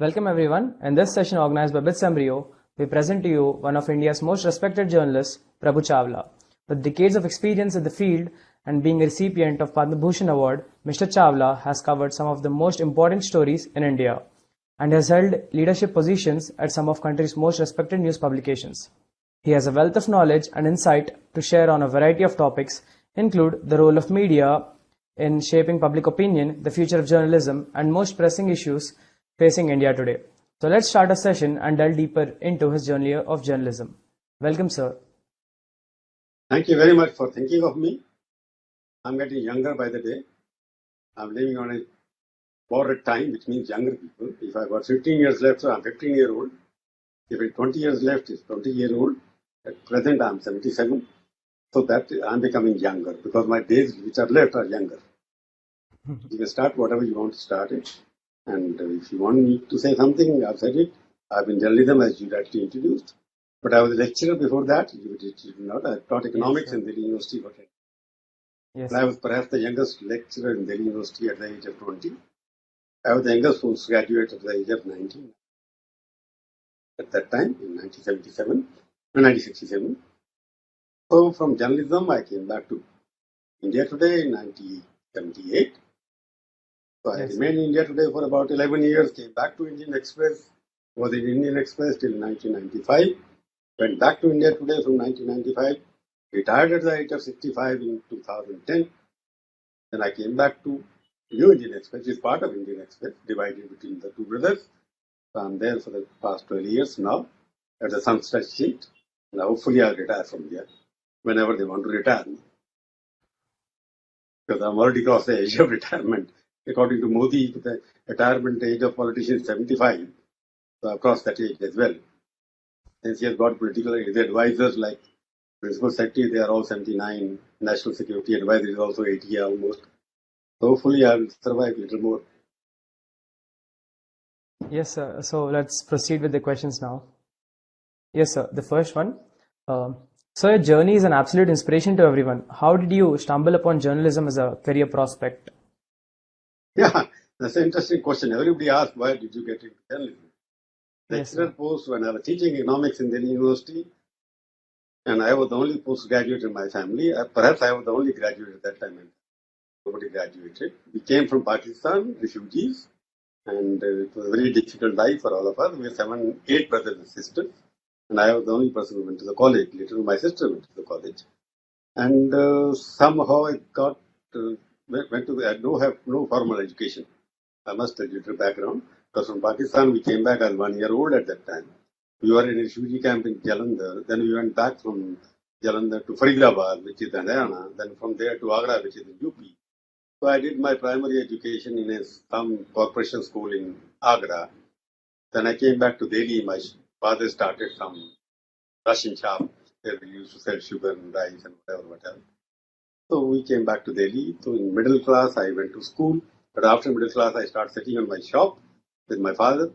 Welcome everyone. In this session organized by Bits Embryo, we present to you one of India's most respected journalists, Prabhu Chawla. With decades of experience in the field and being a recipient of Padma Bhushan Award, Mr. Chawla has covered some of the most important stories in India and has held leadership positions at some of country's most respected news publications. He has a wealth of knowledge and insight to share on a variety of topics, include the role of media in shaping public opinion, the future of journalism, and most pressing issues facing India today. So let's start a session and delve deeper into his journey of journalism. Welcome, sir. Thank you very much for thinking of me. I'm getting younger by the day. I'm living on a borrowed time, which means younger people. If I've got 15 years left, so I'm 15-year-old. If it's 20 years left, it's 20-year-old. At present, I'm 77. So that I'm becoming younger because my days which are left are younger. You can start whatever you want to start it. And if you want me to say something, I've said it. I've been journalism as you actually introduced. But I was a lecturer before that. You did not. I taught economics in Delhi University for 10 years. Yes. I was perhaps the youngest lecturer in Delhi University at the age of 20. I was the youngest postgraduate at the age of 19. At that time, in 1967. So from journalism, I came back to India Today in 1978. So I remained in India Today for about 11 years, came back to Indian Express, was in Indian Express till 1995, went back to India Today from 1995, retired at the age of 65 in 2010. Then I came back to New Indian Express, which is part of Indian Express, divided between the two brothers. So I'm there for the past 12 years now at the Sunset Street. And hopefully I'll retire from here whenever they want to retire me. Because I'm already crossed the age of retirement. According to Modi, the retirement age of politicians is 75. So I've crossed that age as well. Since he has got political advisors like Principal Secretary, they are all 79. National Security Advisor is also 80 almost. So hopefully I will survive a little more. Yes, sir. So let's proceed with the questions now. Yes, sir. The first one. So your journey is an absolute inspiration to everyone. How did you stumble upon journalism as a career prospect? Yeah, that's an interesting question. Everybody asks, why did you get into journalism? Yes, Lecturer post when I was teaching economics in Delhi University, and I was the only postgraduate in my family. Perhaps I was the only graduate at that time. Nobody graduated. We came from Pakistan, refugees, and it was a very difficult life for all of us. We were 8 brothers and sisters, and I was the only person who went to the college. Later, my sister went to the college, and somehow I got went to. I don't have no formal education. I must tell you the background. Because from Pakistan, we came back as 1 year old at that time. We were in a refugee camp in Jalandhar. Then we went back from Jalandhar to Faridabad, which is in Haryana. Then from there to Agra, which is in UP. So I did my primary education in some corporation school in Agra. Then I came back to Delhi. My father started some ration shop where we used to sell sugar and rice and whatever. So we came back to Delhi. So in middle class, I went to school. But after middle class, I started sitting on my shop with my father.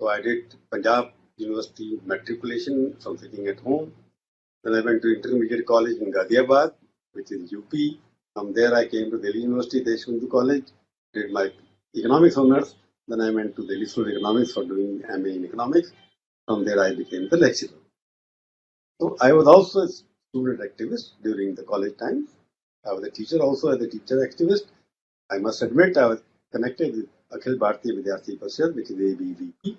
So I did Punjab University matriculation from sitting at home. Then I went to intermediate college in Ghaziabad, which is UP. From there I came to Delhi University, Deshbandhu College, did my economics honors. Then I went to Delhi School of Economics for doing MA in economics. From there I became the lecturer. So I was also a student activist during the college times. I was a teacher also as a teacher activist. I must admit I was connected with Akhil Bharatiya Vidyarthi Parishad, which is ABVP.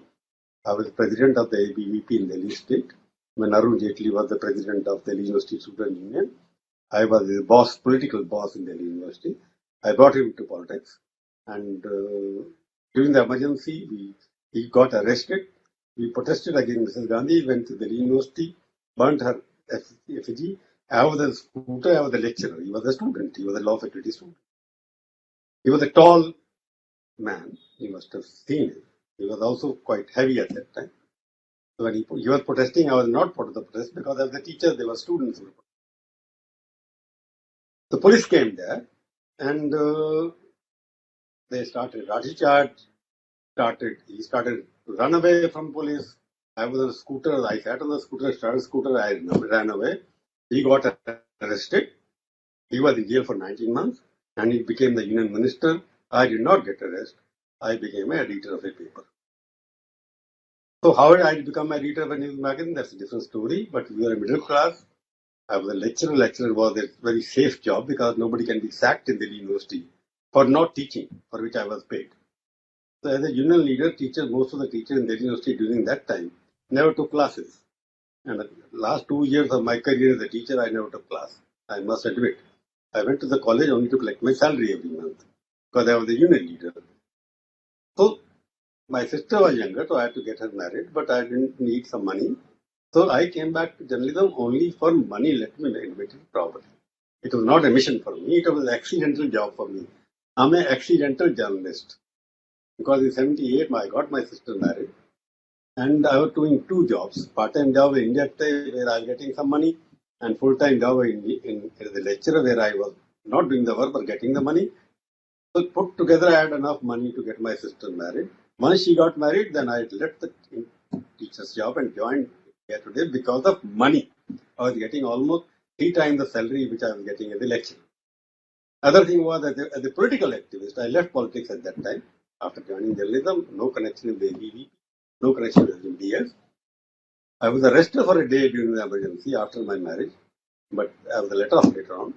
I was president of the ABVP in Delhi State. When Arun Jaitley was the president of Delhi University Student Union, I was the boss, political boss in Delhi University. I brought him to politics. And during the emergency, he got arrested. We protested against Mrs. Gandhi, went to Delhi University, burnt her effigy. I was a scooter, I was a lecturer. He was a student. He was a law faculty student. He was a tall man. You must have seen him. He was also quite heavy at that time. So when he was protesting, I was not part of the protest because as a teacher, there were students who were protesting. The police came there and they started lathi charge. He started to run away from police. I was on a scooter. I sat on the scooter, started a scooter. I ran away. He got arrested. He was in jail for 19 months and he became the union minister. I did not get arrested. I became an editor of a paper. So how did I become a editor of a news magazine? That's a different story. But we were a middle class. I was a lecturer. Lecturer was a very safe job because nobody can be sacked in the university for not teaching, for which I was paid. So as a union leader, most of the teachers in the university during that time never took classes. And the last 2 years of my career as a teacher, I never took class. I must admit. I went to the college only to collect my salary every month because I was a union leader. So my sister was younger, so I had to get her married, but I didn't need some money. So I came back to journalism only for money, let me admit it properly. It was not a mission for me, it was an accidental job for me. I'm an accidental journalist because in 78 I got my sister married and I was doing two jobs, part-time job in India Today where I was getting some money and full-time job in the lecturer where I was not doing the work but getting the money. So put together I had enough money to get my sister married. Once she got married, then I left the teacher's job and joined here today because of money. I was getting almost 3 times the salary which I was getting as a lecturer. Other thing was as a political activist, I left politics at that time after joining journalism. No connection with the ABV, no connection with MDS. I was arrested for a day during the emergency after my marriage, but I was let off later on.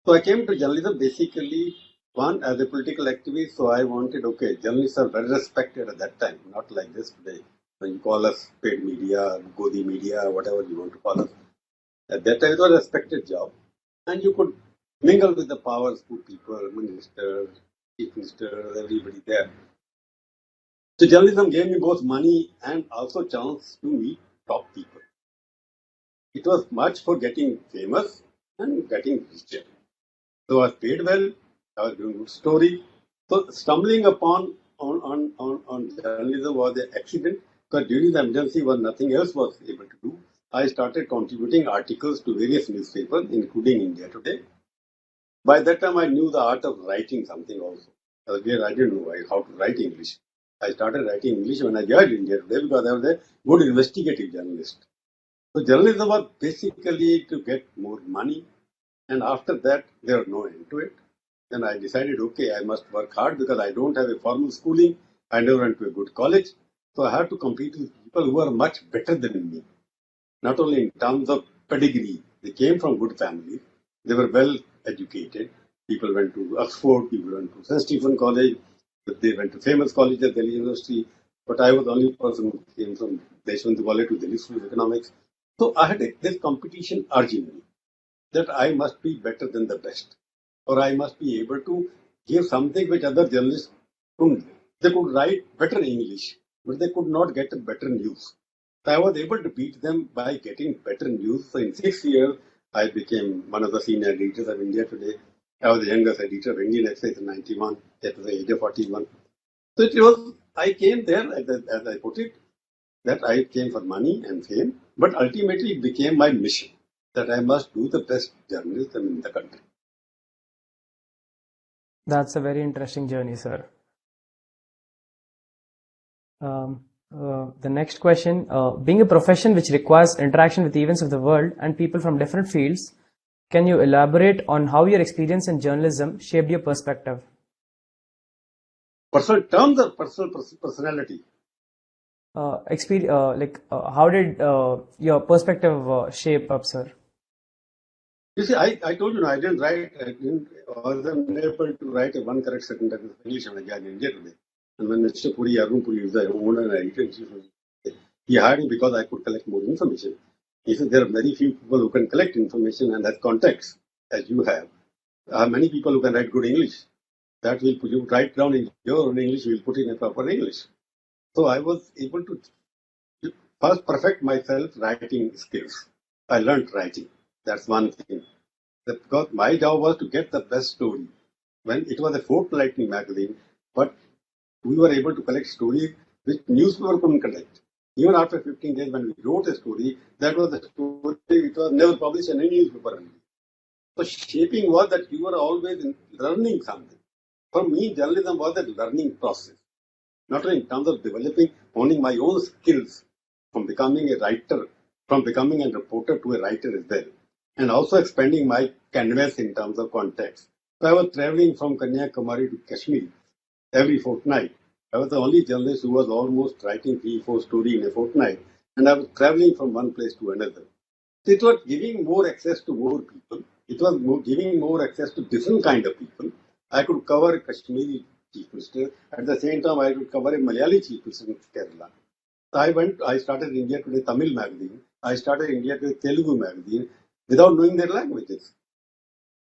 So I came to journalism basically, one, as a political activist, so I wanted, okay, journalists are very respected at that time, not like this today. When you call us paid media, Godi media, whatever you want to call us. At that time, it was a respected job. And you could mingle with the powerful people, ministers, chief ministers, everybody there. So journalism gave me both money and also chance to meet top people. It was much for getting famous and getting richer. So I was paid well, I was doing good story. So stumbling upon on journalism was an accident because during the emergency when nothing else was able to do, I started contributing articles to various newspapers, including India Today. By that time, I knew the art of writing something also. Earlier, I didn't know how to write English. I started writing English when I joined India Today because I was a good investigative journalist. So journalism was basically to get more money, and after that, there was no end to it. Then I decided, okay, I must work hard because I don't have a formal schooling. I never went to a good college. So I had to compete with people who are much better than me. Not only in terms of pedigree, they came from good families. They were well educated. People went to Oxford, people went to St. Stephen College, they went to famous colleges at Delhi University. But I was the only person who came from Deshwanth College to Delhi School of Economics. So I had this competition urging me that I must be better than the best, or I must be able to give something which other journalists couldn't. They could write better English, but they could not get better news. So I was able to beat them by getting better news. So in 6 years, I became one of the senior editors of India Today. I was the youngest editor of Indian Express in 91, at the age of 41. So it was, I came there, as I put it, that I came for money and fame, but ultimately it became my mission that I must do the best journalism in the country. That's a very interesting journey, sir. The next question, being a profession which requires interaction with events of the world and people from different fields, can you elaborate on how your experience in journalism shaped your perspective? Personal terms or personality? How did your perspective shape up, sir? You see, I told you, I wasn't able to write a one correct sentence in English when I got in India Today. And when Mr. Puri, Arun Puri is the owner and editor, he hired me because I could collect more information. He said there are very few people who can collect information and have context, as you have. There are many people who can write good English. That will put you write down in your own English, we'll put in a proper English. So I was able to first perfect myself writing skills. I learned writing. That's one thing. Because my job was to get the best story. When it was a fortnightly magazine, but we were able to collect stories which newspaper couldn't collect. Even after 15 days, when we wrote a story, that was the story which was never published in any newspaper. So shaping was that you were always learning something. For me, journalism was a learning process. Not only in terms of developing, honing my own skills from becoming a writer, from becoming a reporter to a writer as well, and also expanding my canvas in terms of context. So I was traveling from Kanyakumari to Kashmir every fortnight. I was the only journalist who was almost writing 3-4 stories in a fortnight, and I was traveling from one place to another. It was giving more access to more people. It was giving more access to different kind of people. I could cover a Kashmiri chief minister. At the same time, I could cover a Malayali chief minister in Kerala. I started India Today Tamil magazine. I started India Today Telugu magazine without knowing their languages.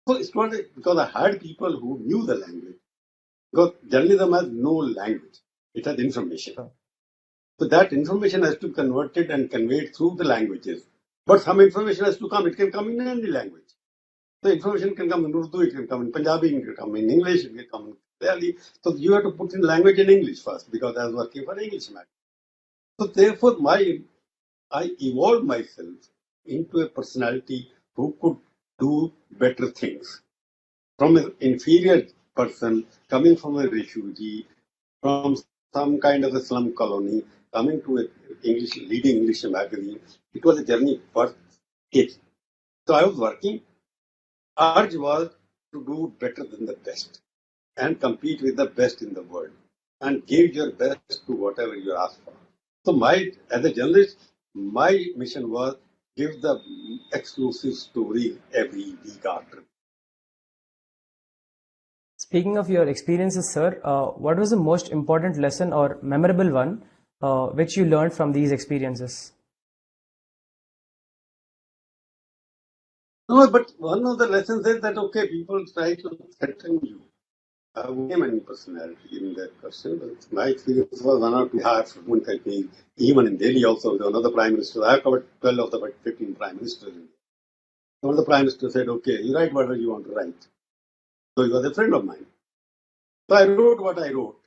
So it's not because I had people who knew the language. Because journalism has no language. It has information. So that information has to be converted and conveyed through the languages. But some information has to come. It can come in any language. So information can come in Urdu, it can come in Punjabi, it can come in English, it can come in Bengali. So you have to put in language in English first because I was working for English magazine. So therefore, I evolved myself into a personality who could do better things. From an inferior person, coming from a refugee, from some kind of a slum colony, coming to a leading English magazine, it was a journey worth it. So I was working. Urge was to do better than the best and compete with the best in the world and give your best to whatever you ask for. So as a journalist, my mission was give the exclusive story every week after. Speaking of your experiences, sir, what was the most important lesson or memorable one which you learned from these experiences? No, but one of the lessons is that, okay, people try to threaten you. I won't name any personality in that question, but my experience was one or two half one company, even in Delhi also, with another prime minister. I have covered 12 of the 15 prime ministers. One of the prime minister said, okay, you write whatever you want to write. So he was a friend of mine. So I wrote what I wrote,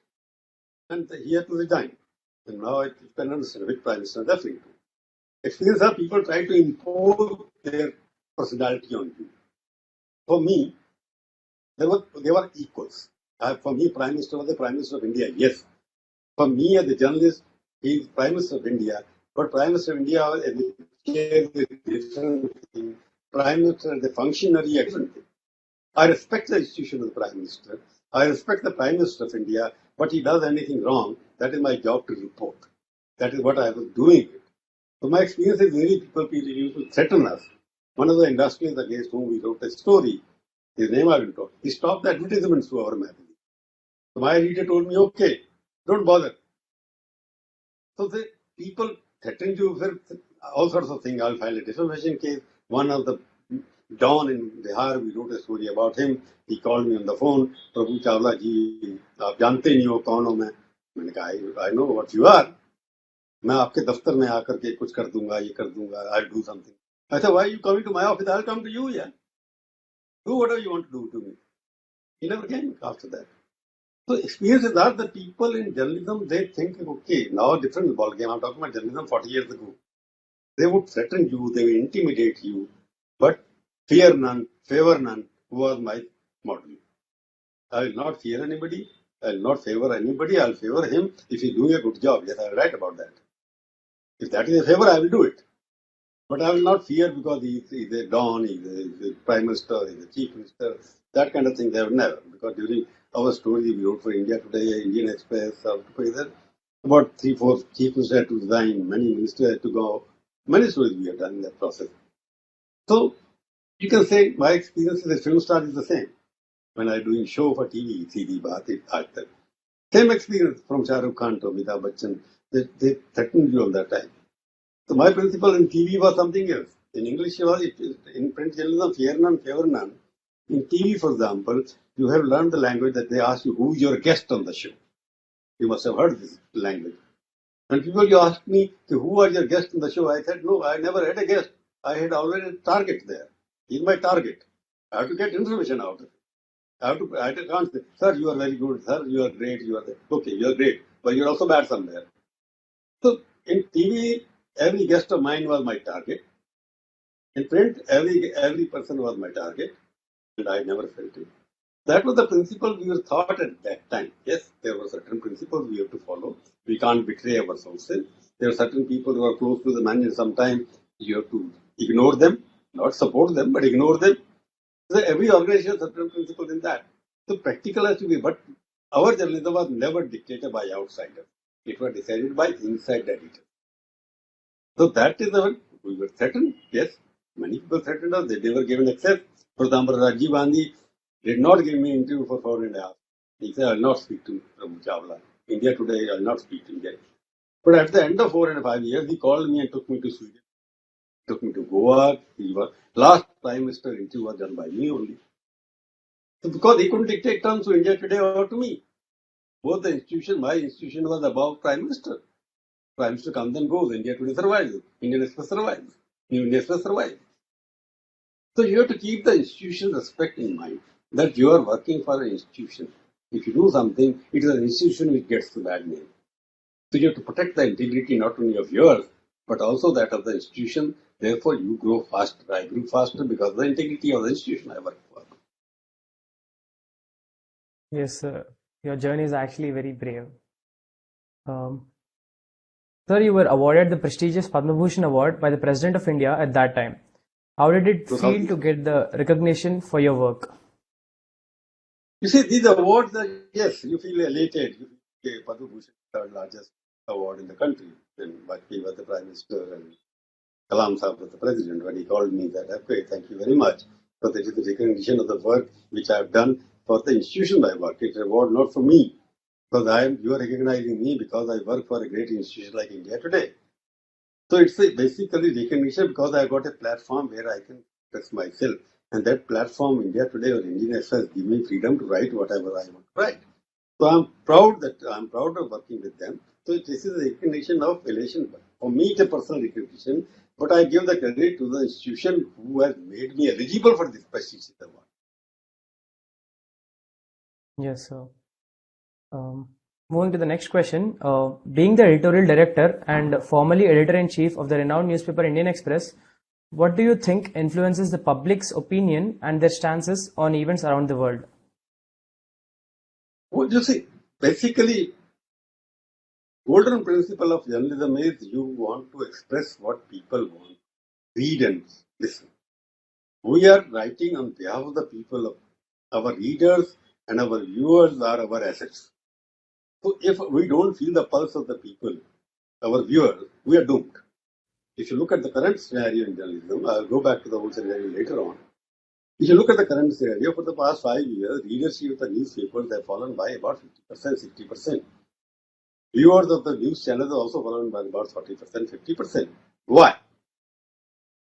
and he had to resign. And now I can understand which prime minister I'm referring to. Experience are people try to impose their personality on you. For me, they were equals. For me, Prime Minister was the Prime Minister of India, yes. For me, as a journalist, he is Prime Minister of India, but Prime Minister of India is a different thing. Prime Minister as a functionary, a different thing. I respect the institution of the Prime Minister. I respect the Prime Minister of India, but he does anything wrong, that is my job to report. That is what I was doing. So my experience is really people used to threaten us. One of the industrialists against whom we wrote a story, his name I will talk, he stopped the advertisements to our magazine. So my editor told me, okay, don't bother. So the people threatened you with all sorts of things. I'll file a defamation case. One of the Don in Bihar, we wrote a story about him. He called me on the phone. Prabhu Chawla ji, आप जानते नहीं हो कौन हूं मैं? मैंने कहा I know what you are. मैं आपके दफ्तर में आकर के कुछ कर दूंगा, ये कर दूंगा. I'll do something. I said, why are you coming to my office? I'll come to you, yeah. Do whatever you want to do to me. He never came after that. So experiences are the people in journalism, they think, okay, now a different ball game. I'm talking about journalism 40 years ago. They would threaten you, they would intimidate you, but fear none, favor none, was my model. I will not fear anybody, I will not favor anybody, I'll favor him if he's doing a good job. Yes, I will write about that. If that is a favor, I will do it. But I will not fear because he's a Don, he's a Prime Minister, he's a Chief Minister, that kind of thing, they have never. Because during our story we wrote for India Today, Indian Express, about 3-4 chief ministers had to resign, many ministers had to go. Many stories we have done in that process. So you can say my experience as a film star is the same. When I doing show for TV, CD Baat, Aaj Tak. Same experience from Shah Rukh Khan to Amitabh Bachchan. They threatened you all that time. So my principle in TV was something else. In English, in print journalism, fear none, favor none. In TV, for example, you have learned the language that they ask you, who is your guest on the show? You must have heard this language. When you asked me, who are your guests on the show, I said, no, I never had a guest. I had already a target there. He's my target. I have to get information out of it. I can't say, sir, you are very good, sir, you are great, you are there. Okay, you are great, but you're also bad somewhere. So in TV, every guest of mine was my target. In print, every person was my target, and I never felt it. That was the principle we were taught at that time. Yes, there were certain principles we have to follow. We can't betray our sources. There are certain people who are close to the man, and sometimes you have to ignore them, not support them, but ignore them. So every organization has certain principles in that. So practical has to be, but our journalism was never dictated by outsiders. It was decided by inside editors. So that is our, we were threatened. Yes, many people threatened us. They never given access. For example, Rajiv Gandhi did not give me interview for 4.5 years. He said, I will not speak to Prabhu Chawla. India Today, I will not speak to India. But at the end of 4.5 years, he called me and took me to Sweden, took me to Goa. He was, last Prime Minister interview was done by me only. So because he couldn't dictate terms to India Today or to me. Both the institution, my institution was above Prime Minister. Prime Minister comes and goes. India Today survives. Indian Express survives. New India Express survives. So you have to keep the institution respect in mind that you are working for an institution. If you do something, it is an institution which gets the bad name. So you have to protect the integrity not only of yours, but also that of the institution. Therefore, you grow faster. I grew faster because of the integrity of the institution I work for. Yes, sir. Your journey is actually very brave. Sir, you were awarded the prestigious Padma Bhushan Award by the President of India at that time. How did it feel to get the recognition for your work? You see, these awards are, yes, you feel elated. You feel Padma Bhushan is the largest award in the country. Then Vajpayee was the Prime Minister and Kalam Sahib was the President. When he called me, that, okay, thank you very much. But it is the recognition of the work which I have done for the institution I work. It's an award not for me. Because you are recognizing me because I work for a great institution like India Today. So it's basically recognition because I got a platform where I can express myself. And that platform, India Today or Indian Express, give me freedom to write whatever I want to write. So I'm proud of working with them. So this is a recognition of elation. For me, it's a personal recognition, but I give the credit to the institution who has made me eligible for this prestigious award. Yes, sir. Moving to the next question, being the editorial director and formerly editor-in-chief of the renowned newspaper Indian Express, what do you think influences the public's opinion and their stances on events around the world? Well, you see, basically, golden principle of journalism is you want to express what people want, read and listen. We are writing on behalf of the people, our readers and our viewers are our assets. So if we don't feel the pulse of the people, our viewers, we are doomed. If you look at the current scenario in journalism, I'll go back to the whole scenario later on. If you look at the current scenario, for the past 5 years, readership of the newspapers have fallen by about 50%, 60%. Viewers of the news channels have also fallen by about 40%, 50%. Why?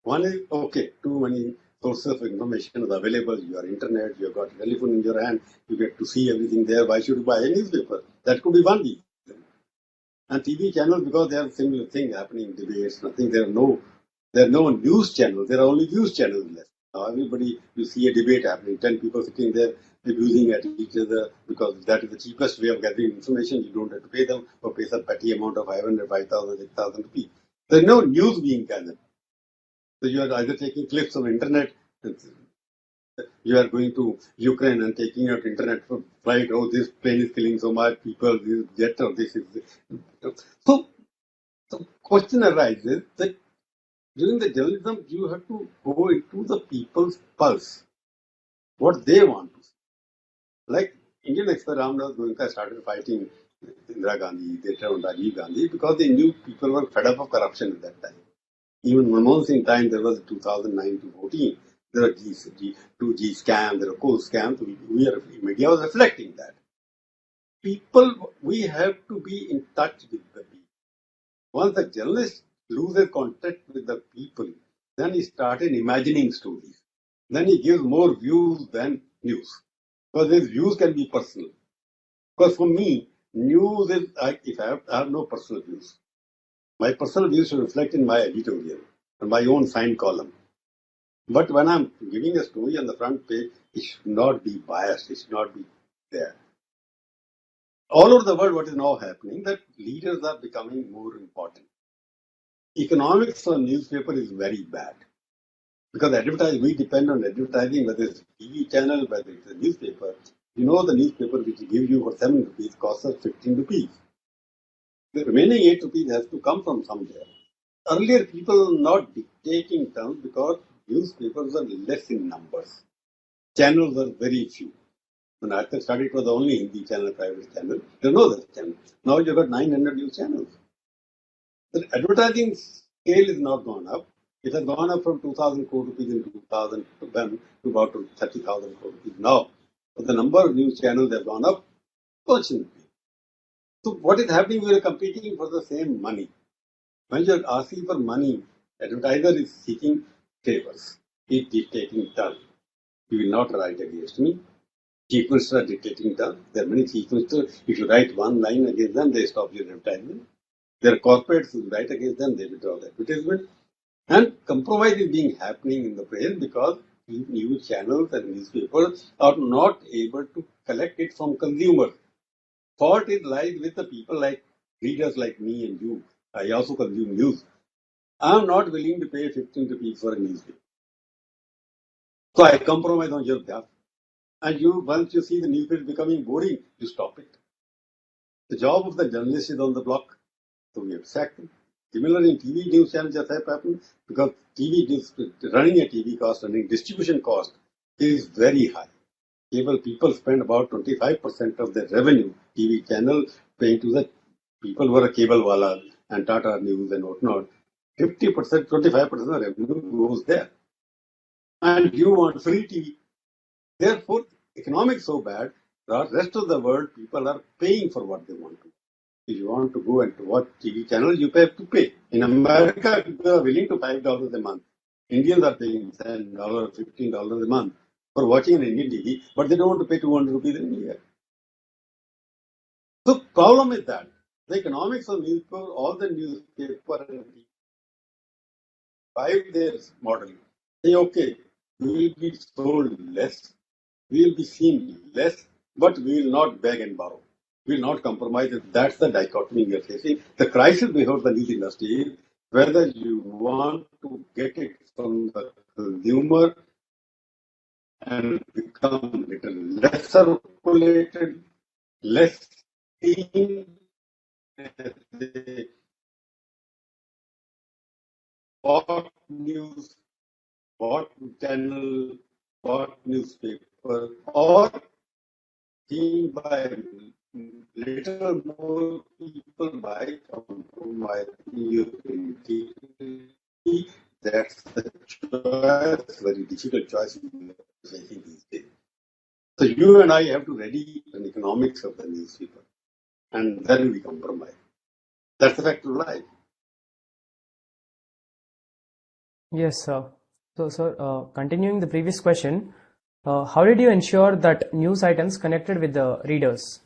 One is, okay, too many sources of information is available. Your internet, you've got a telephone in your hand, you get to see everything there. Why should you buy a newspaper? That could be one reason. And TV channels, because they have similar thing happening, debates, nothing. There are no news channels. There are only news channels left. Now everybody, you see a debate happening, 10 people sitting there abusing at each other because that is the cheapest way of gathering information. You don't have to pay them or pay some petty amount of 500, 5,000, 6,000 rupees. There's no news being gathered. So you are either taking clips on internet, you are going to Ukraine and taking out internet flight, oh, this plane is killing so much people, this jet or this is. So the question arises that during the journalism, you have to go into the people's pulse, what they want to see. Like Indian Express, Ramnath Goenka started fighting Indira Gandhi, later on Rajiv Gandhi, because they knew people were fed up of corruption at that time. Even Manmohan Singh time, there was 2009 to 14. There were 2G scam, there were coal scams. Media was reflecting that. People, we have to be in touch with the people. Once the journalist loses contact with the people, then he started imagining stories. Then he gives more views than news. Because his views can be personal. Because for me, news is, if I have no personal views. My personal views should reflect in my editorial, and my own signed column. But when I'm giving a story on the front page, it should not be biased. It should not be there. All over the world, what is now happening, that leaders are becoming more important. Economics on newspaper is very bad. Because we depend on advertising, whether it's a TV channel, whether it's a newspaper. You know, the newspaper which we give you for 7 rupees costs us 15 rupees. The remaining 8 rupees has to come from somewhere. Earlier, people were not dictating terms because newspapers were less in numbers. Channels were very few. When I started, it was the only Hindi channel, private channel. You know that channel. Now you've got 900 news channels. The advertising scale is not gone up. It has gone up from 2,000 crore rupees in 2001 to about 30,000 crore rupees now. But the number of news channels have gone up fortunately. So what is happening? We are competing for the same money. When you are asking for money, advertiser is seeking favors. He is taking turn. He will not write against me. Chief ministers are dictating turn. There are many chief ministers. If you write one line against them, they stop your advertisement. There are corporates who write against them, they withdraw the advertisement. And compromise is being happening in the press because news channels and newspapers are not able to collect it from consumers. Fault is lies with the people like readers like me and you. I also consume news. I am not willing to pay 15 rupees for a newspaper. So I compromise on your behalf. And you, once you see the newspaper becoming boring, you stop it. The job of the journalist is on the block. So we have sacked them. Similarly, in TV news channels just happened because running a TV cost, running distribution cost is very high. Cable people spend about 25% of their revenue, TV channel, paying to the people who are a cable wala and Tata News and whatnot. 50%, 25% of the revenue goes there. And you want free TV. Therefore, economics so bad, the rest of the world, people are paying for what they want to. If you want to go and to watch TV channels, you have to pay. In America, people are willing to $5 a month. Indians are paying $10, $15 a month for watching an Indian TV, but they don't want to pay 200 rupees in a year. So problem is that the economics of newspaper, all the newspaper and buy their model. Say, okay, we will be sold less, we will be seen less, but we will not beg and borrow. We will not compromise. That's the dichotomy we are facing. The crisis before the news industry is whether you want to get it from the consumer and become little less circulated, less seen, bought news, bought channel, bought newspaper, or seen by little more people by compromising. That's the choice, very difficult choice we are facing these days. So you and I have to ready an economics of the newspaper, and then we compromise. That's the fact of life. Yes, sir. So, sir, continuing the previous question, how did you ensure that news items connected with the readers?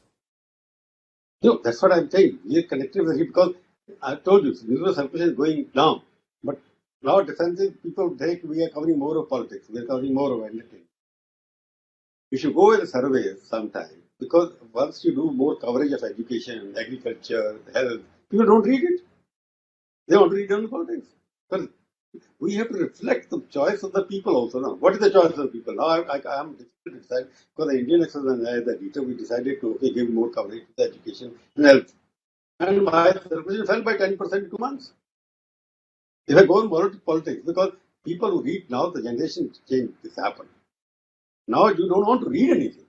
No, that's what I'm saying. We are connected with it because I told you, newspaper circulation is going down. But now defensive people think we are covering more of politics, we are covering more of entertainment. You should go with a survey sometime because once you do more coverage of education, agriculture, health, people don't read it. They want to read only politics. But we have to reflect the choice of the people also now. What is the choice of the people? Now I am difficult to decide because the Indian Express and I, the editor, we decided to give more coverage to the education and health. And my circulation fell by 10% in 2 months. If I go on politics, because people who read now, the generation change, this happened. Now you don't want to read anything.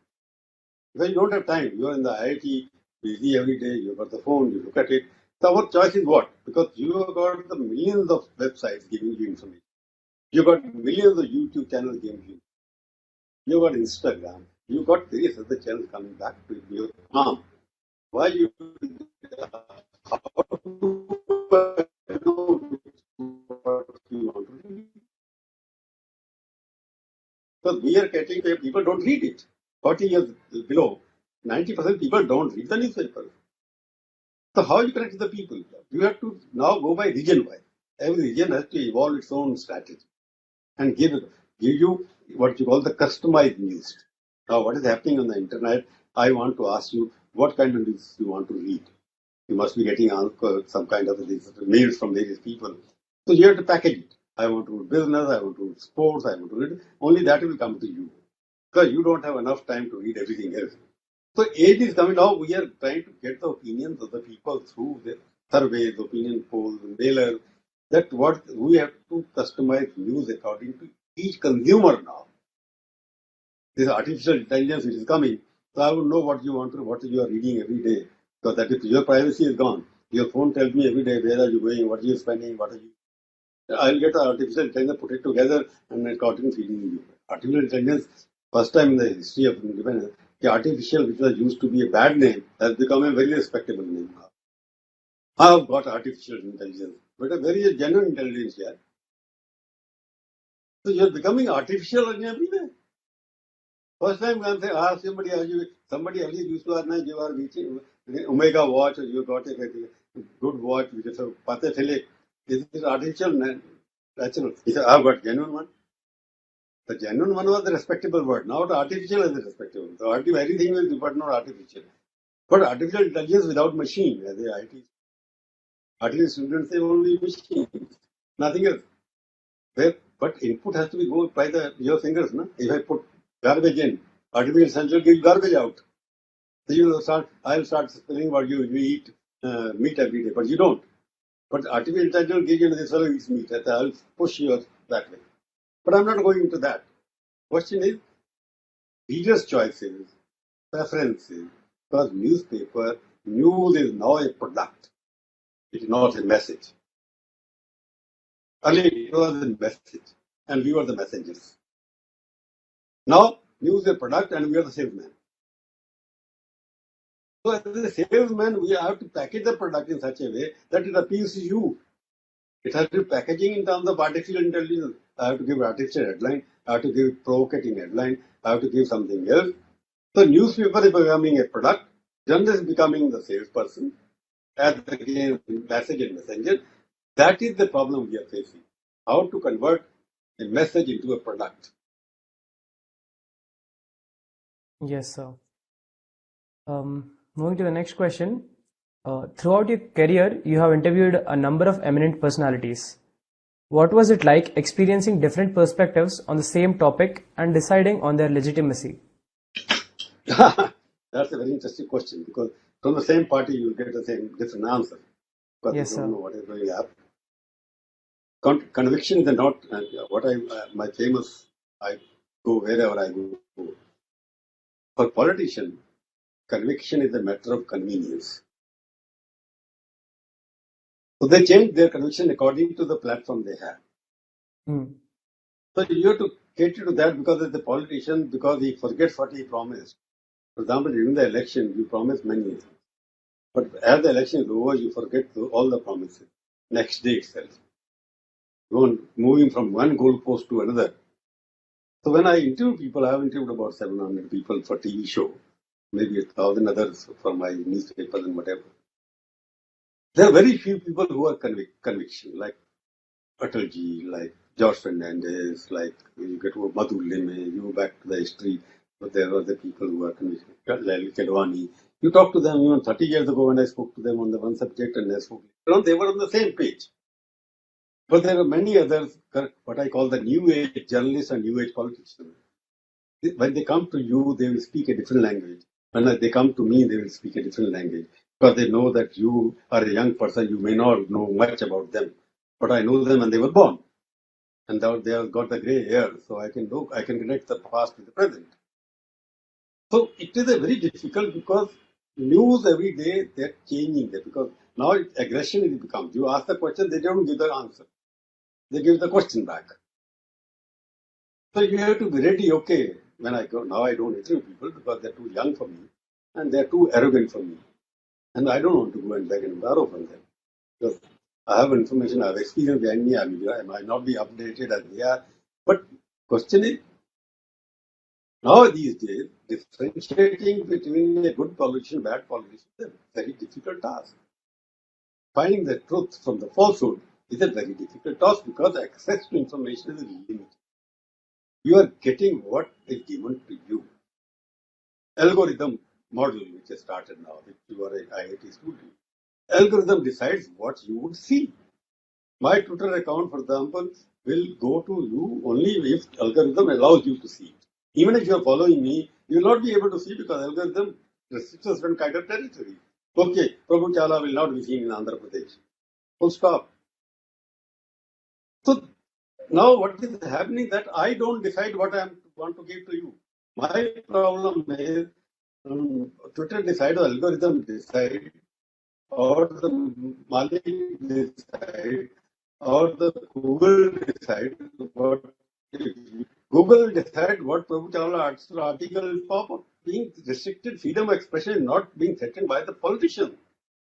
Because you don't have time. You are in the IIT, busy every day, you've got the phone, you look at it. So our choice is what? Because you have got the millions of websites giving you information. You've got millions of YouTube channels giving you. You've got Instagram. You've got various other channels coming back to your palm. Why you how to know what you want to read? Because we are getting people don't read it. 40 years below, 90% people don't read the newspaper. So how you connect the people? You have to now go by region wise. Every region has to evolve its own strategy and give you what you call the customized news. Now, what is happening on the internet? I want to ask you what kind of news you want to read. You must be getting some kind of mails from various people. So you have to package it. I want to read business, I want to read sports, I want to read. Only that will come to you. Because you don't have enough time to read everything else. So age is coming now. We are trying to get the opinions of the people through the surveys, opinion polls, mailers. That what we have to customize news according to each consumer now. This artificial intelligence which is coming, So I would know what you want to, what you are reading every day. Because that if your privacy is gone, your phone tells me every day where are you going, what are you spending, what are you. I'll get an artificial intelligence, put it together, and then continue feeding you. Artificial intelligence, first time in the history of independence, the artificial, which was used to be a bad name, has become a very respectable name now. I have got artificial intelligence, but a very genuine intelligence here. So you're becoming artificial in every way. First time when I ask somebody earlier used to ask, you are reaching Omega watch, or you got a good watch, which is a Pathe. Is it artificial? Natural. He said, I've got genuine one. The genuine one was the respectable word. Now the artificial is the respectable. So everything will be, but not artificial. But artificial intelligence without machine, as the IT. Artificial students say only machines, nothing else. But input has to be go by your fingers. No? If I put garbage in, artificial intelligence will give garbage out. So I'll start spelling what you eat meat every day, but you don't. But artificial intelligence will give you this fellow eats meat. I'll push you that way. But I'm not going into that. Question is readers' choices, preferences, because news is now a product. It is not a message. Earlier it was a message, and we were the messengers. Now news is a product, and we are the salesman. So as a salesman, we have to package the product in such a way that it appeals to you. It has to be packaging in terms of artificial intelligence. I have to give artificial headline. I have to give provocating headline. I have to give something else. So newspaper is becoming a product. Journalist is becoming the salesperson. As again, message and messenger. That is the problem we are facing. How to convert a message into a product. Yes, sir. Moving to the next question. Throughout your career, you have interviewed a number of eminent personalities. What was it like experiencing different perspectives on the same topic and deciding on their legitimacy? That's a very interesting question because from the same party you will get the same different answer because Yes, you don't sir. know what is going to happen. Conviction is not my famous. I go wherever I go. For politician, conviction is a matter of convenience. So they change their conviction according to the platform they have. Hmm. So you have to cater to that because as a politician, because he forgets what he promised. For example, during the election, you promise many things. But as the election is over, you forget all the promises. Next day itself. You want moving from one goalpost to another. So when I interview people, I have interviewed about 700 people for TV show, maybe 1,000 others for my newspapers and whatever. There are very few people who are conviction, like Atalji, like George Fernandez, like you get to Madhu Leme, you go back to the history, but there were the people who are conviction, like Kedwani. You talk to them even 30 years ago when I spoke to them on the one subject and I spoke, they were on the same page. But there are many others, what I call the new age journalists and new age politicians. When they come to you, they will speak a different language. When they come to me, they will speak a different language because they know that you are a young person. You may not know much about them, but I know them when they were born, and now they have got the gray hair, so I can connect the past with the present. So it is a very difficult because news every day they're changing there because now aggression is becomes. You ask the question, they don't give the answer. They give the question back. So you have to be ready, okay, when I go, now I don't interview people because they're too young for me and they're too arrogant for me. And I don't want to go and beg and borrow from them. Because I have information, I have experience behind me, I might not be updated as they are. But question is, now these days, differentiating between a good politician and bad politician is a very difficult task. Finding the truth from the falsehood is a very difficult task because access to information is limited. You are getting what is given to you. Algorithm model, which has started now, if you are an IIT student. Algorithm decides what you would see. My Twitter account, for example, will go to you only if algorithm allows you to see it. Even if you are following me, you will not be able to see because algorithm restricts a certain kind of territory. Okay, Prabhu Chala will not be seen in Andhra Pradesh. Full stop. So now what is happening that I don't decide what I want to give to you. My problem is Twitter decide or algorithm decide or the Malik decide or the Google decide what Google decide what Prabhu Chawla article pop up. Being restricted, freedom of expression is not being threatened by the politician.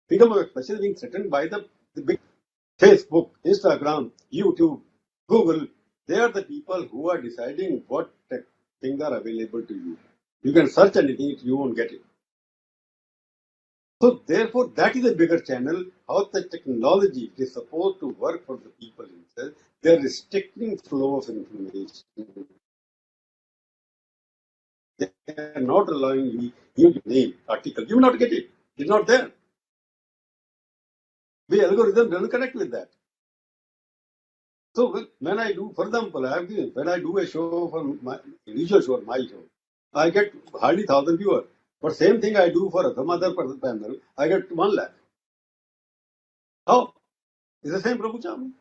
Freedom of expression is being threatened by the big Facebook, Instagram, YouTube, Google. They are the people who are deciding what things are available to you. You can search anything, you won't get it. So therefore, that is a bigger channel. How the technology is supposed to work for the people themselves. They are restricting flow of information. They are not allowing you to name article. You will not get it. It's not there. The algorithm doesn't connect with that. So when I do, for example, when I do a show for my individual show, my show, I get hardly 1,000 viewers. But same thing I do for some other panel, I get 1 lakh. How? It's the same Prabhu Chawla.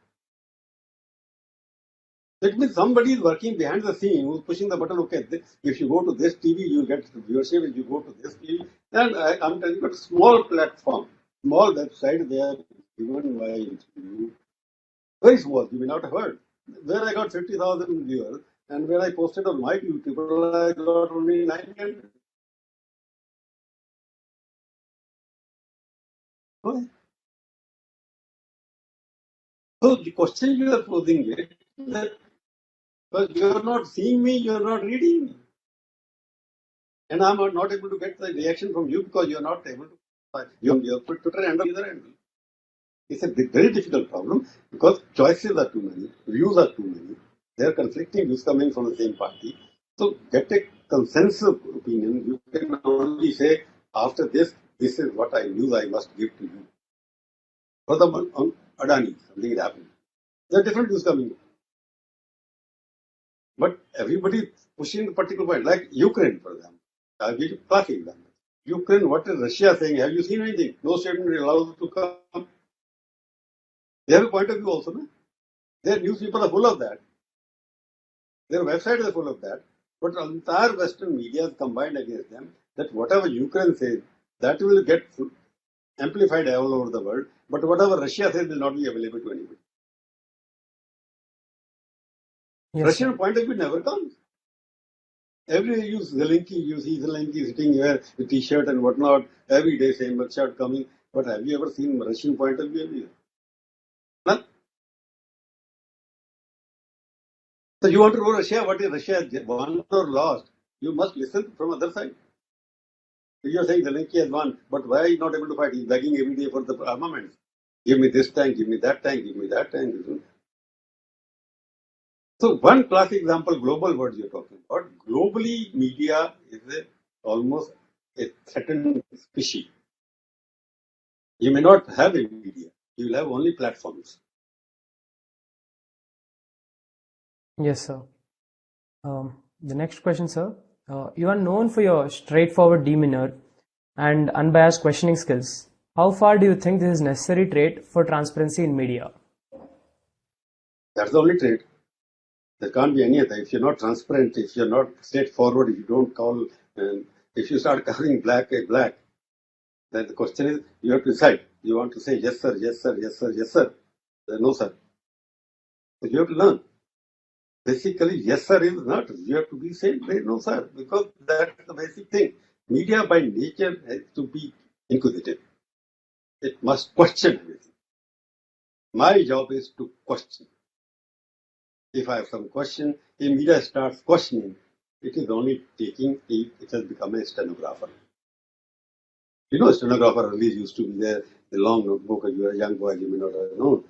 That means somebody is working behind the scene who's pushing the button. Okay, if you go to this TV, you get viewership. If you go to this TV, then I'm telling you, a small platform, small website, they are given by you. Very small, you may not have heard. Where I got 50,000 viewers, and where I posted on my YouTube, I got only 900. Okay. So the question you are posing is that because you are not seeing me, you are not reading me. And I'm not able to get the reaction from you because you are not able to. Your Twitter handle is the handle. It's a very difficult problem because choices are too many, views are too many. There are conflicting views coming from the same party. So get a consensus opinion. You can only say after this is what I knew I must give to you. For the on Adani, something is happening. There are different views coming. But everybody pushing a particular point, like Ukraine, for example. I'll give you a classic example. Ukraine, what is Russia saying? Have you seen anything? No statement allows to come. They have a point of view also, no? Their newspapers are full of that. Their websites are full of that. But entire Western media is combined against them that whatever Ukraine says, that will get amplified all over the world. But whatever Russia says will not be available to anybody. Yes, Russian sir. point of view never comes. Every day you see Zelensky sitting here with t-shirt and whatnot, every day same mugshot coming. But have you ever seen Russian point of view? None. So you want to know Russia, what is Russia won or lost? You must listen from other side. You are saying Zelensky has won, but why are you not able to fight? He's begging every day for the armaments. Give me this tank, give me that tank, give me that tank. So one classic example, global words you're talking about. Globally, media is almost a threatened species. You may not have a media. You will have only platforms. Yes, sir. The next question, sir. You are known for your straightforward demeanor and unbiased questioning skills. How far do you think this is a necessary trait for transparency in media? That's the only trait. There can't be any other. If you're not transparent, if you're not straightforward, if you don't call, if you start calling black a black, then the question is, you have to decide. You want to say yes sir, yes sir, yes sir, yes sir. No sir. So you have to learn. Basically, yes sir is not. You have to be saying no sir, because that's the basic thing. Media by nature has to be inquisitive. It must question everything. My job is to question. If I have some question, if media starts questioning, it is only taking if it has become a stenographer. You know, a stenographer always used to be there, the long notebook. If you are a young boy, you may not have known.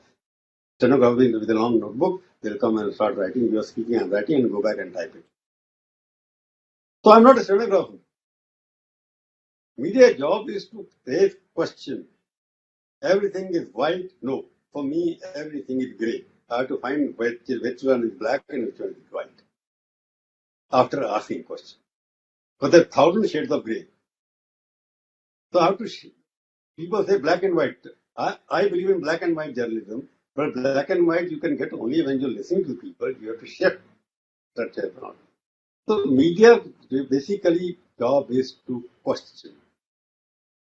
Stenographer with a long notebook, they'll come and start writing. You are speaking, I'm writing, and go back and type it. So I'm not a stenographer. Media job is to raise question. Everything is white? No. For me, everything is grey. I have to find which one is black and which one is white. After asking question. But there are 1,000 shades of grey. So I have to, people say black and white. I believe in black and white journalism, but black and white you can get only when you're listening to people. You have to shift that channel. So media basically job is to question.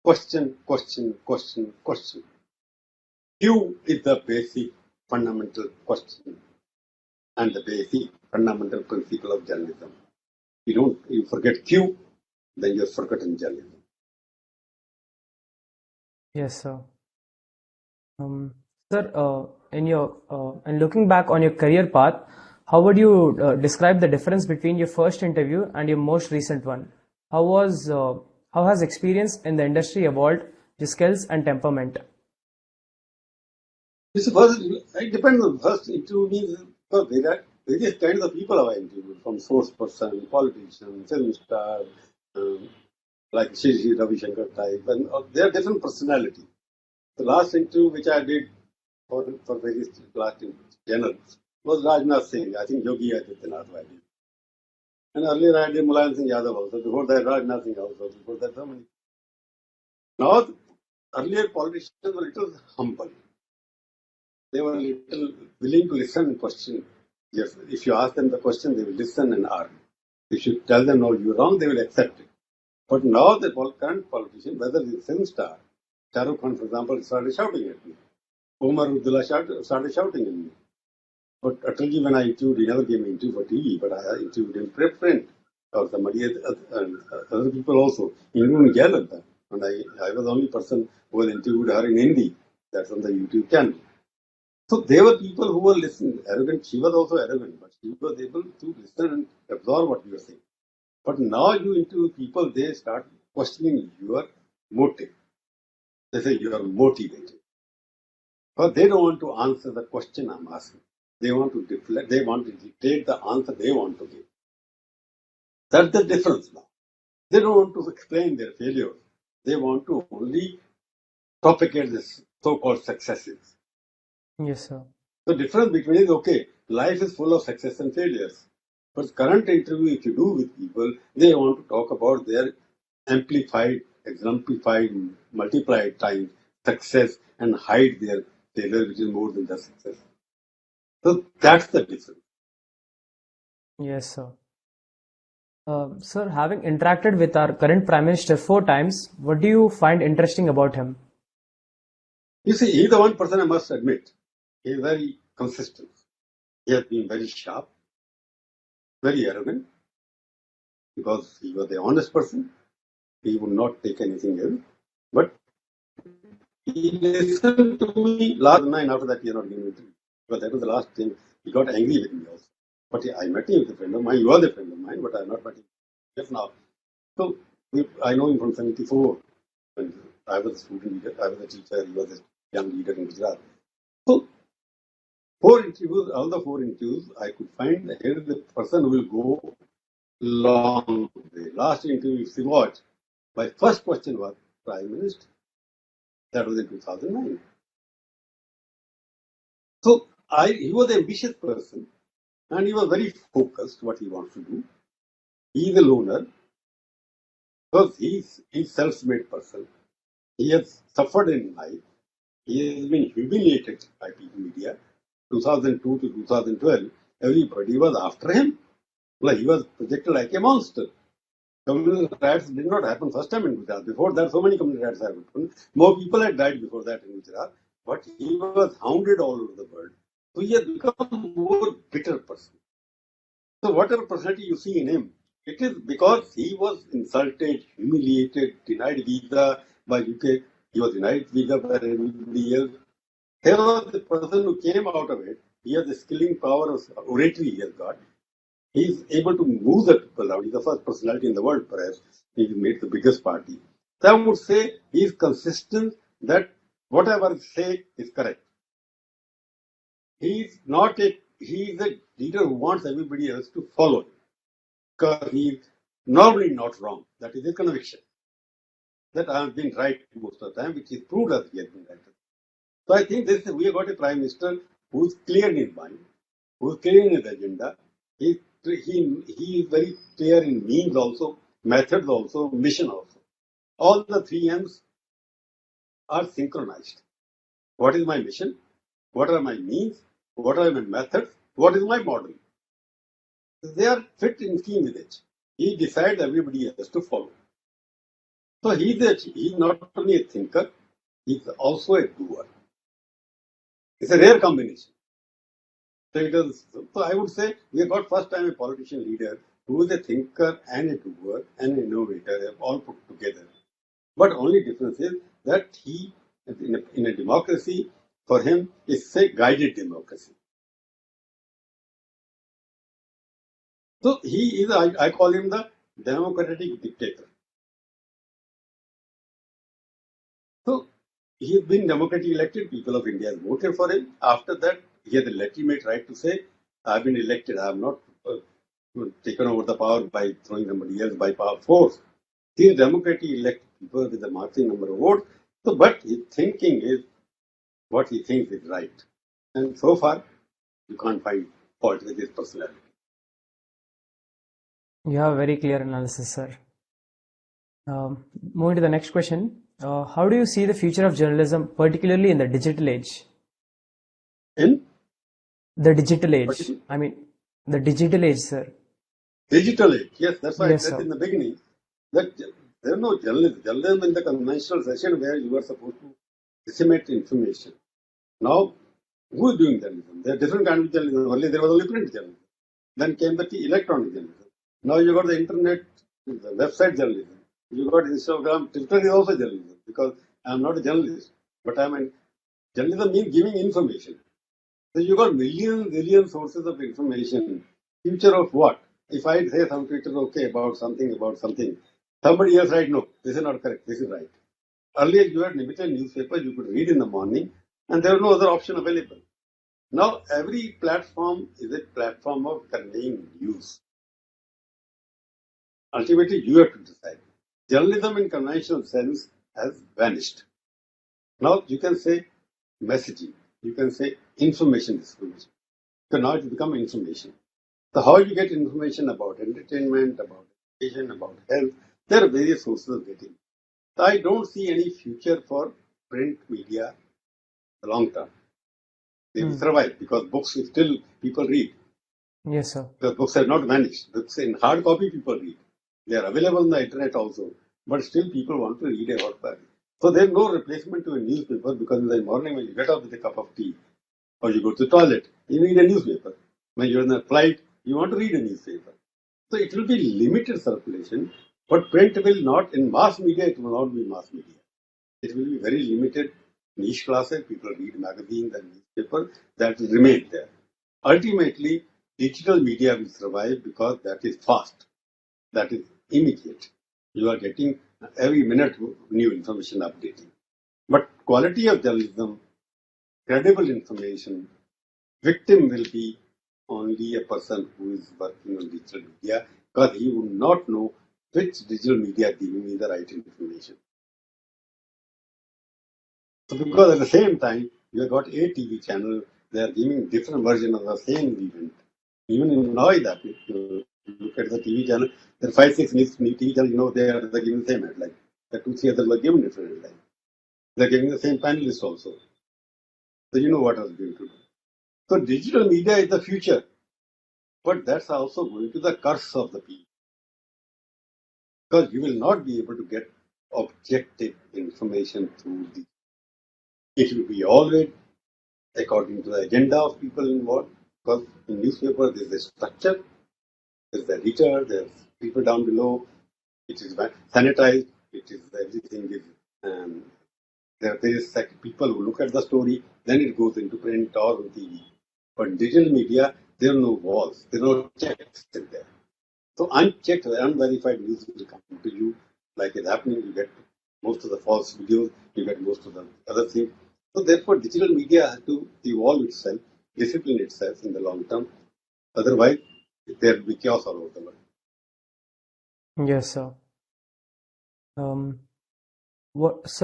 Question, question, question, question. Q is the basic fundamental question and the basic fundamental principle of journalism. You forget Q, then you've forgotten journalism. Yes, sir. Sir, in looking back on your career path, how would you describe the difference between your first interview and your most recent one? How has experience in the industry evolved your skills and temperament? It depends on first interview means there are various kinds of people I interviewed, from source person, politician, film star, like Shri Ravi Shankar type, and they are different personality. The last interview which I did for various last channels was Rajnath Singh. I think Yogi Adityanath I did. And earlier I did Mulayam Singh Yadav also. Before that Rajnath Singh also. Before that so many. Now earlier politicians were little humble. They were little willing to listen and question. Yes, if you ask them the question, they will listen and argue. If you tell them no, you're wrong, they will accept it. But now the current politician, whether it's film star, Shah Rukh Khan, for example, started shouting at me. Omar Abdullah started shouting at me. But Atalji, when I interviewed, he never gave me interview for TV, but I interviewed him print or somebody and other people also, including Jayalalitha. And I was the only person who was interviewed her in Hindi. That's on the YouTube channel. So there were people who were listening, arrogant. She was also arrogant, but she was able to listen and absorb what you were saying. But now you interview people, they start questioning your motive. They say you are motivated. But they don't want to answer the question I'm asking. They want to deflect, they want to dictate the answer they want to give. That's the difference now. They don't want to explain their failures. They want to only propagate this so-called successes. Yes, sir. The difference between is, okay, life is full of success and failures. But current interview, if you do with people, they want to talk about their amplified, exemplified, multiplied times success and hide their failure, which is more than the success. So that's the difference. Yes, sir. Sir, having interacted with our current Prime Minister 4 times, what do you find interesting about him? You see, he's the one person I must admit. He's very consistent. He has been very sharp, very arrogant, because he was the honest person. He would not take anything else. But he listened to me last night. After that, he had not given me interview. Because that was the last thing. He got angry with me also. But I met him with a friend of mine. He was a friend of mine, but I have not met him just now. So I know him from 74. When I was a student leader, I was a teacher, he was a young leader in Gujarat. So all the four interviews, I could find that here is the person who will go long way. Last interview, if you watch, my first question was Prime Minister. That was in 2009. So he was an ambitious person and he was very focused what he wants to do. He is a loner because he's self-made person. He has suffered in life. He has been humiliated by people media. 2002 to 2012, everybody was after him. Like he was projected like a monster. Communal riots did not happen first time in Gujarat. Before that, so many communal riots have happened. More people had died before that in Gujarat. But he was hounded all over the world. So he has become a more bitter person. So whatever personality you see in him, it is because he was insulted, humiliated, denied visa by UK. He was denied visa by everybody else. He was the person who came out of it. He has the skilling power of oratory he has got. He is able to move the people out. He's the first personality in the world, perhaps. He made the biggest party. So I would say he is consistent that whatever I say is correct. He is a leader who wants everybody else to follow him. Because he is normally not wrong. That is a conviction. That I have been right most of the time, which is proved as he has been right. So I think we have got a prime minister who is clear in his mind, who is clear in his agenda. He is very clear in means also, methods also, mission also. All the three M's are synchronized. What is my mission? What are my means? What are my methods? What is my model? They are fit in key with it. he decides everybody has to follow. So he's not only a thinker, he's also a doer. It's a rare combination. So I would say we have got first time a politician leader who is a thinker and a doer and an innovator, all put together. But only difference is that he, in a democracy, for him, is a guided democracy. So he is, I call him the democratic dictator. So he has been democratically elected. People of India have voted for him. After that, he has the legitimate right to say, I've been elected. I have not taken over the power by throwing somebody else by power force. He is democratically elected people with a marching number of votes. So, but his thinking is what he thinks is right. And so far, you can't find fault with his personality. You have a very clear analysis, sir. Moving to the next question. How do you see the future of journalism, particularly in the digital age? In The digital age. particular I mean, the digital age, sir. digital age, yes, that's why I Yes, said sir. in the beginning that there is no journalism. Journalism in the conventional session where you are supposed to disseminate information. Now, who is doing journalism? There are different kinds of journalism. Earlier there was only print journalism. Then came the electronic journalism. Now you got the internet, the website journalism. You got Instagram, Twitter is also journalism because I am not a journalist, but journalism means giving information. So you got million sources of information. Future of what? If I say some Twitter okay about something, somebody else write no, this is not correct, this is right. Earlier you had limited newspaper you could read in the morning, and there was no other option available. Now every platform is a platform of conveying news. Ultimately, you have to decide. Journalism in conventional sense has vanished. Now you can say messaging, you can say information distribution. So now it's become information. So how you get information about entertainment, about education, about health, there are various sources of getting. So I don't see any future for print media in the long term. They will survive because books still people read. Yes, sir. Because books have not vanished. Books in hard copy people read. They are available on the internet also, but still people want to read a hard copy. So there is no replacement to a newspaper because in the morning when you get up with a cup of tea or you go to the toilet, you read a newspaper. When you're in a flight, you want to read a newspaper. So it will be limited circulation, but print will not, in mass media, it will not be mass media. It will be very limited niche classes. People read magazines and newspapers that will remain there. Ultimately, digital media will survive because that is fast, that is immediate. You are getting every minute new information updating. But quality of journalism, credible information, victim will be only a person who is working on digital media because he would not know which digital media giving me the right information. So because at the same time, you have got a TV channel, they are giving different version of the same event. Even in Noida, that you look at the TV channel, there are 5-6 new TV channels, they're giving the same headline. The 2-3 others were giving different headline. They're giving the same panelist also. So you know what I was going to do. So digital media is the future, but that's also going to the curse of the people. Because you will not be able to get objective information through the. It will be always according to the agenda of people involved. Because in newspaper there's a structure, there's the editor, there's people down below. It is sanitized. It is everything is. There is people who look at the story, then it goes into print or on TV. But digital media, there are no walls, there are no checks in there. So unchecked, unverified news will come to you like it's happening. You get most of the false videos, you get most of the other things. So therefore, digital media has to evolve itself, discipline itself in the long term. Otherwise, there will be chaos all over the world. Yes, sir. What's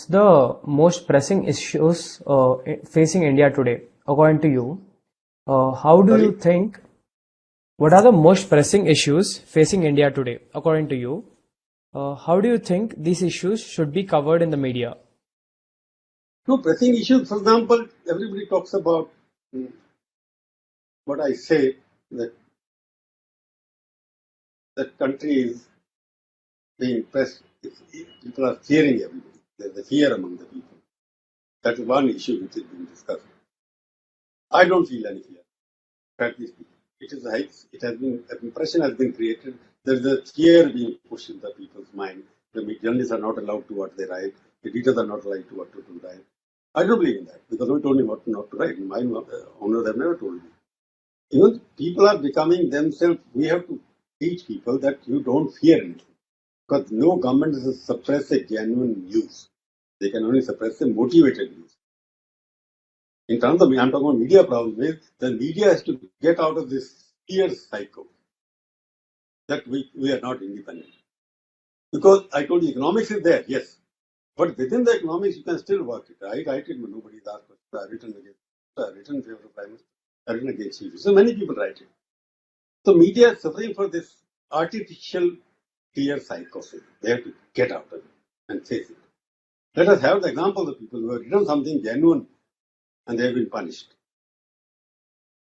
the most pressing issues facing India today, according to you? How do you Sorry? think? What are the most pressing issues facing India today, according to you? How do you think these issues should be covered in the media? No pressing issues, for example, everybody talks about what I say that that country is being pressed. People are fearing everybody. There's a fear among the people. That is one issue which is being discussed. I don't feel any fear. Frankly speaking, it has been, an impression has been created. There's a fear being pushed in the people's mind. The journalists are not allowed to what they write. Editors are not allowed to what to write. I don't believe in that because nobody told me what not to write. My owners have never told me. Even people are becoming themselves. We have to teach people that you don't fear anything because no government is suppress a genuine news. They can only suppress a motivated news. In terms of, I'm talking about media problem is the media has to get out of this fear cycle that we are not independent. Because I told you economics is there, yes. But within the economics you can still work it. I write it when nobody's asked for it. I've written against I've written in favor of Prime Minister. I've written against Chief. So many people write it. So media is suffering for this artificial fear cycle. They have to get out of it and face it. Let us have the example of people who have written something genuine and they have been punished.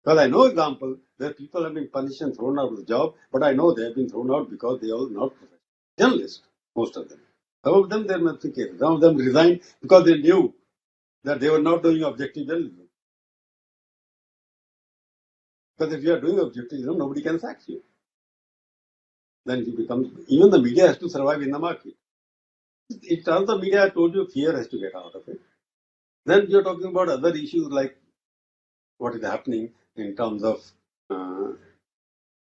Well, I know example where people have been punished and thrown out of the job, but I know they have been thrown out because they are not professional journalists, most of them. Some of them, there must be cases. Some of them resigned because they knew that they were not doing objective journalism. Because if you are doing objective journalism, nobody can sack you. Then you become, even the media has to survive in the market. In terms of media, I told you, fear has to get out of it. Then you're talking about other issues like what is happening in terms of Ram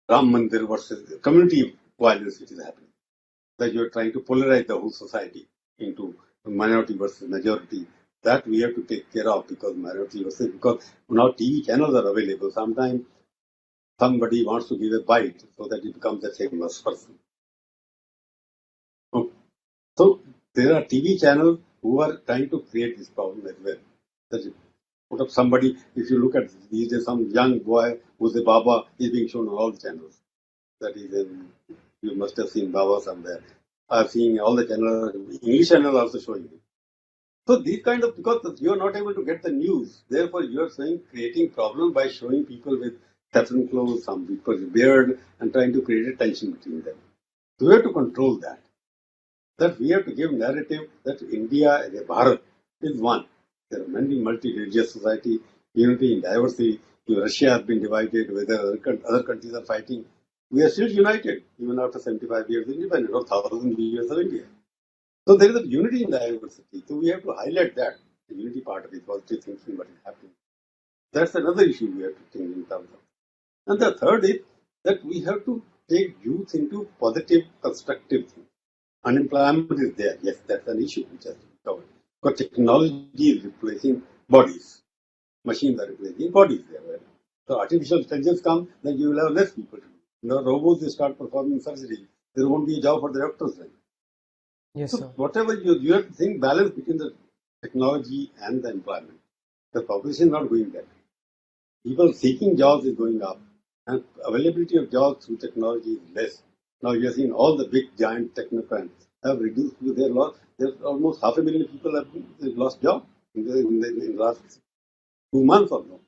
Mandir versus community violence, which is happening. That you're trying to polarize the whole society into minority versus majority. That we have to take care of because minority versus, because now TV channels are available. Sometimes somebody wants to give a bite so that he becomes a famous person. So there are TV channels who are trying to create this problem as well. That you put up somebody, if you look at these days, some young boy who's a Baba is being shown on all the channels. That is in, you must have seen Baba somewhere. I've seen all the channels, English channels also showing it. So these kind of, because you are not able to get the news, therefore you are creating problem by showing people with saffron clothes, some people with beard, and trying to create a tension between them. So we have to control that. That we have to give narrative that India as a Bharat is one. There are many multi-religious society, unity in diversity. Russia has been divided, whether other countries are fighting. We are still united, even after 75 years of independence or 1,000 years of India. So there is a unity in diversity. So we have to highlight that, the unity part of it, positive thinking, what is happening. That's another issue we have to think in terms of. And the third is that we have to take youth into positive, constructive things. Unemployment is there. Yes, that's an issue which has to be covered. Because technology is replacing bodies. Machines are replacing bodies there. So artificial intelligence comes, then you will have less people to do. Now robots will start performing surgery. There won't be a job for the doctors then. Yes, So sir. whatever you have to think balance between the technology and the employment. The population is not going there. People seeking jobs is going up, and availability of jobs through technology is less. Now you are seeing all the big giant technocrats have reduced their loss. There's almost 500,000 people have lost jobs in the last 2 months or so.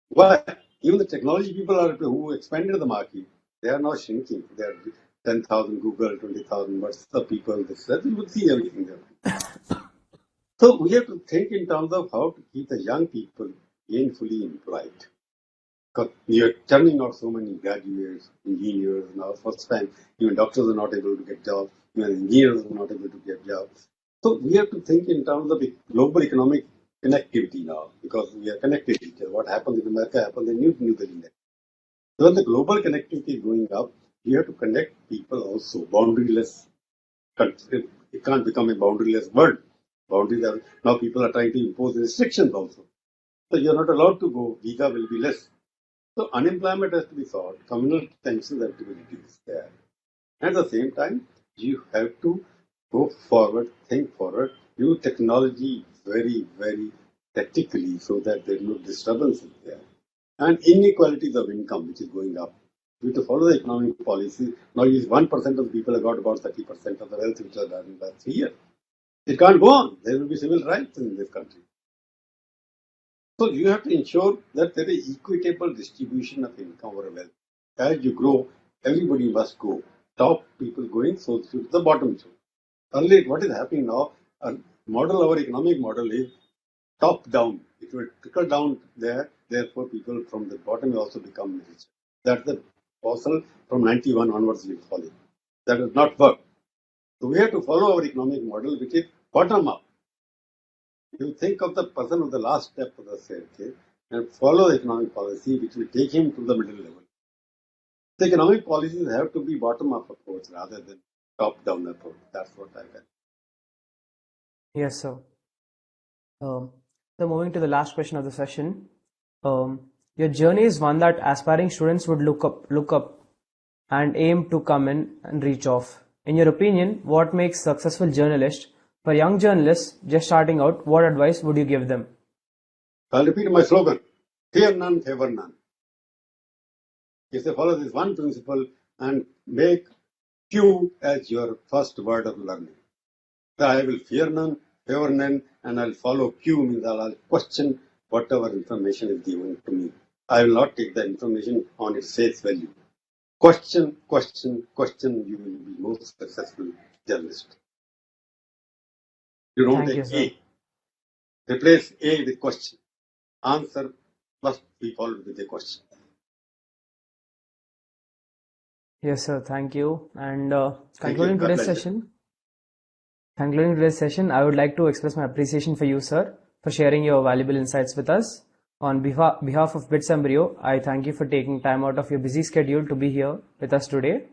Why? Even the technology people are who expanded the market, they are now shrinking. They are 10,000 Google, 20,000 WhatsApp people. You will see everything there. So we have to think in terms of how to keep the young people gainfully employed. Because we are turning out so many graduates, engineers now. First time, even doctors are not able to get jobs, even engineers are not able to get jobs. So we have to think in terms of global economic connectivity now, because we are connected to each other. What happens in America happens in New Delhi. So when the global connectivity is going up, we have to connect people also, boundaryless. It can't become a boundaryless world. Boundaries are, now people are trying to impose restrictions also. So you're not allowed to go, visa will be less. So unemployment has to be solved, communal tensions have to be reduced there. At the same time, you have to go forward, think forward, use technology very, very tactically so that there is no disturbances there. And inequalities of income, which is going up. You have to follow the economic policy. Now, 1% of people have got about 30% of the wealth which are done in the last 3 years. It can't go on. There will be civil rights in this country. So you have to ensure that there is equitable distribution of income or wealth. As you grow, everybody must go. Top people going, so to the bottom. Earlier, what is happening now? Our economic model is top down. It will trickle down there. Therefore, people from the bottom will also become rich. That's the fossil from 91 onwards we follow. That does not work. So we have to follow our economic model, which is bottom up. You think of the person of the last step of the staircase and follow the economic policy, which will take him to the middle level. The economic policies have to be bottom up approach rather than top down approach. That's what I felt. Yes, sir. So moving to the last question of the session, your journey is one that aspiring students would look up and aim to come in and reach off. In your opinion, what makes successful journalist? For young journalists just starting out, what advice would you give them? I'll repeat my slogan: fear none, favor none. If they follow this one principle and make Q as your first word of learning, I will fear none, favor none, and I'll follow Q means I'll question whatever information is given to me. I will not take the information on its face value. Question, question, question, you will be most successful journalist. You don't Thank you, take sir. A. Replace A with question. Answer must be followed with a question. Yes, sir. Thank you. And Thank you. concluding My today's pleasure. session, I would like to express my appreciation for you, sir, for sharing your valuable insights with us. On behalf of BITS Embryo, I thank you for taking time out of your busy schedule to be here with us today.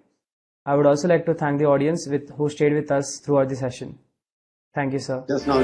I would also like to thank the audience who stayed with us throughout the session. Thank you, sir. Just now.